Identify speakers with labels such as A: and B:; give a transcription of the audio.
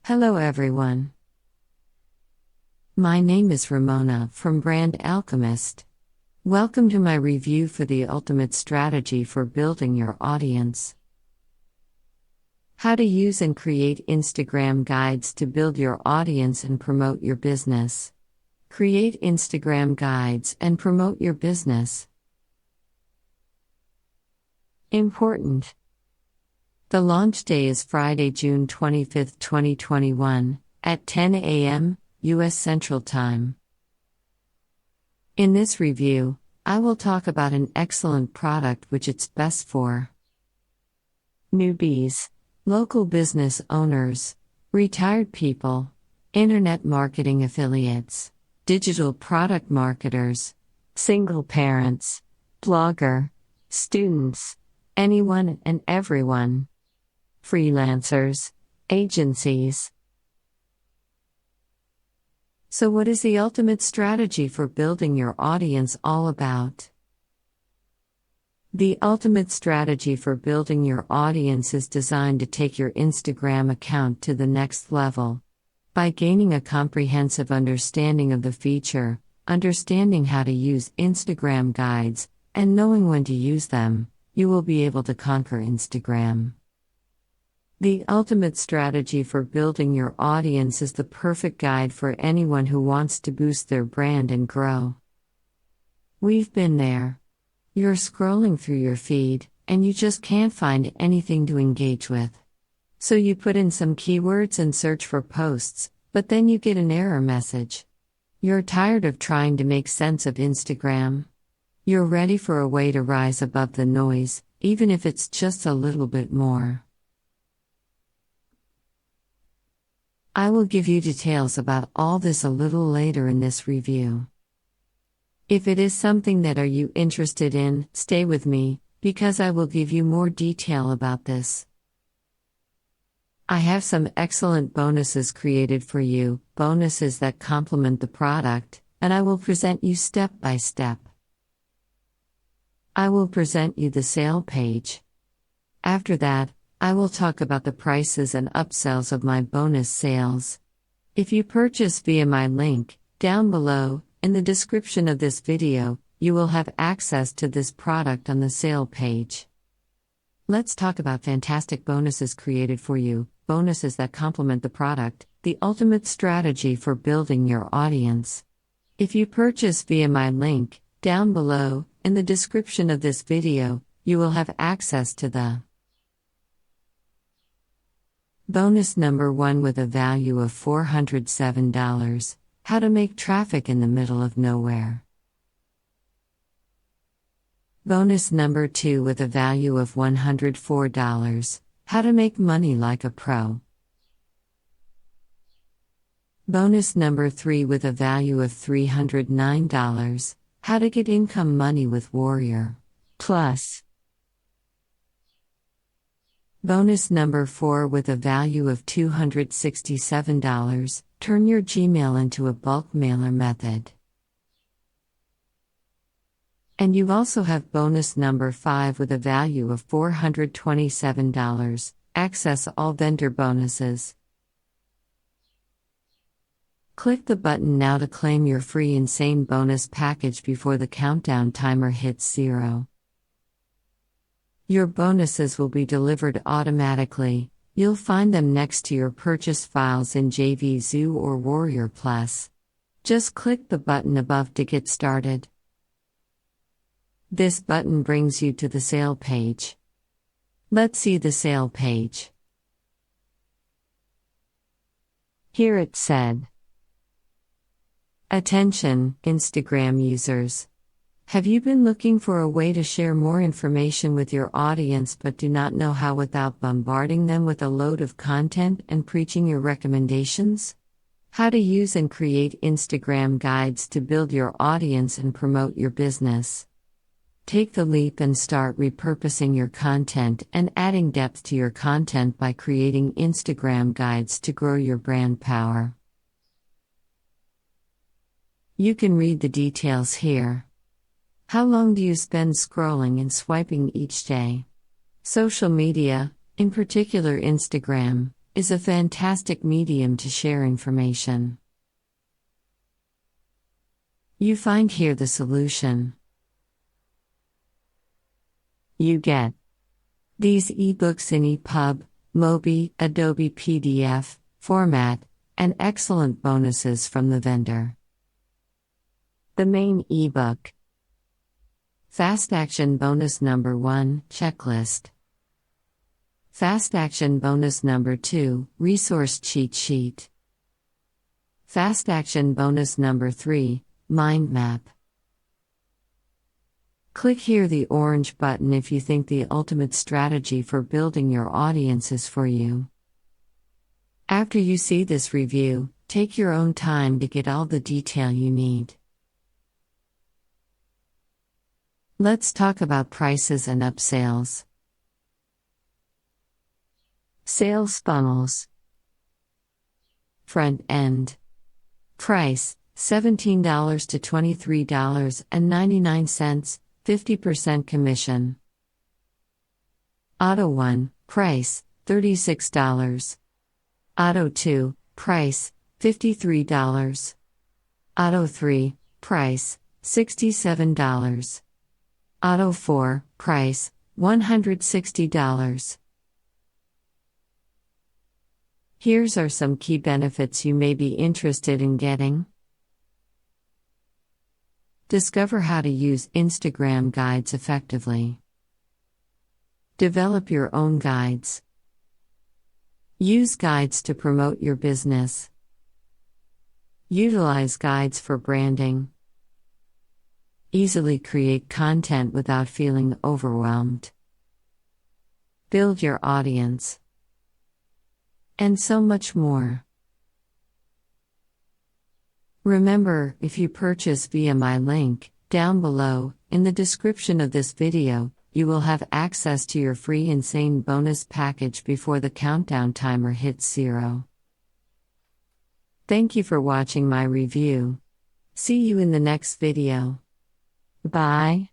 A: Hello everyone. My name is Ramona from Brand Alchemist. Welcome to my review for the ultimate strategy for building your audience. How to use and create Instagram guides to build your audience and promote your business. Create Instagram guides and promote your business. Important. The launch day is Friday, June 25, 2021, at 10 a.m. U.S. Central Time. In this review, I will talk about an excellent product which it's best for newbies, local business owners, retired people, internet marketing affiliates, digital product marketers, single parents, blogger, students, anyone and everyone. Freelancers, agencies. So what is the ultimate strategy for building your audience all about? The ultimate strategy for building your audience is designed to take your Instagram account to the next level. By gaining a comprehensive understanding of the feature, understanding how to use Instagram guides, and knowing when to use them, you will be able to conquer Instagram. The ultimate strategy for building your audience is the perfect guide for anyone who wants to boost their brand and grow. We've been there. You're scrolling through your feed, and you just can't find anything to engage with. So you put in some keywords and search for posts, but then you get an error message. You're tired of trying to make sense of Instagram. You're ready for a way to rise above the noise, even if it's just a little bit more. I will give you details about all this a little later in this review. If it is something that are you interested in, stay with me, because I will give you more detail about this. I have some excellent bonuses created for you, bonuses that complement the product, and I will present you step by step. I will present you the sale page. After that, I will talk about the prices and upsells of my bonus sales. If you purchase via my link, down below, in the description of this video, you will have access to this product on the sale page. Let's talk about fantastic bonuses created for you, bonuses that complement the product, the ultimate strategy for building your audience. If you purchase via my link, down below, in the description of this video, you will have access to the bonus number 1 with a value of $407, how to make traffic in the middle of nowhere. Bonus number 2 with a value of $104, how to make money like a pro. Bonus number 3 with a value of $309, how to get income money with Warrior Plus. Bonus number 4 with a value of $267, turn your Gmail into a bulk mailer method. And you also have bonus number 5 with a value of $427, access all vendor bonuses. Click the button now to claim your free insane bonus package before the countdown timer hits 0. Your bonuses will be delivered automatically. You'll find them next to your purchase files in JVZoo or Warrior Plus. Just click the button above to get started. This button brings you to the sale page. Let's see the sale page. Here it said, "Attention, Instagram users. Have you been looking for a way to share more information with your audience but do not know how without bombarding them with a load of content and preaching your recommendations? How to use and create Instagram guides to build your audience and promote your business? Take the leap and start repurposing your content and adding depth to your content by creating Instagram guides to grow your brand power." You can read the details here. How long do you spend scrolling and swiping each day? Social media, in particular Instagram, is a fantastic medium to share information. You find here the solution. You get these ebooks in EPUB, MOBI, Adobe PDF format, and excellent bonuses from the vendor. The main ebook. Fast Action Bonus Number 1, Checklist. Fast Action Bonus Number 2, Resource Cheat Sheet. Fast Action Bonus Number 3, Mind Map. Click here the orange button if you think the ultimate strategy for building your audience is for you. After you see this review, take your own time to get all the detail you need. Let's talk about prices and upsales. Sales funnels. Front end. Price, $17 to $23.99, 50% commission. Auto 1, price, $36. Auto 2, price, $53. Auto 3, price, $67. Auto 4, price, $160. Here's are some key benefits you may be interested in getting. Discover how to use Instagram guides effectively. Develop your own guides. Use guides to promote your business. Utilize guides for branding. Easily create content without feeling overwhelmed. Build your audience. And so much more. Remember, if you purchase via my link, down below, in the description of this video, you will have access to your free Insane bonus package before the countdown timer hits 0. Thank you for watching my review. See you in the next video. Bye.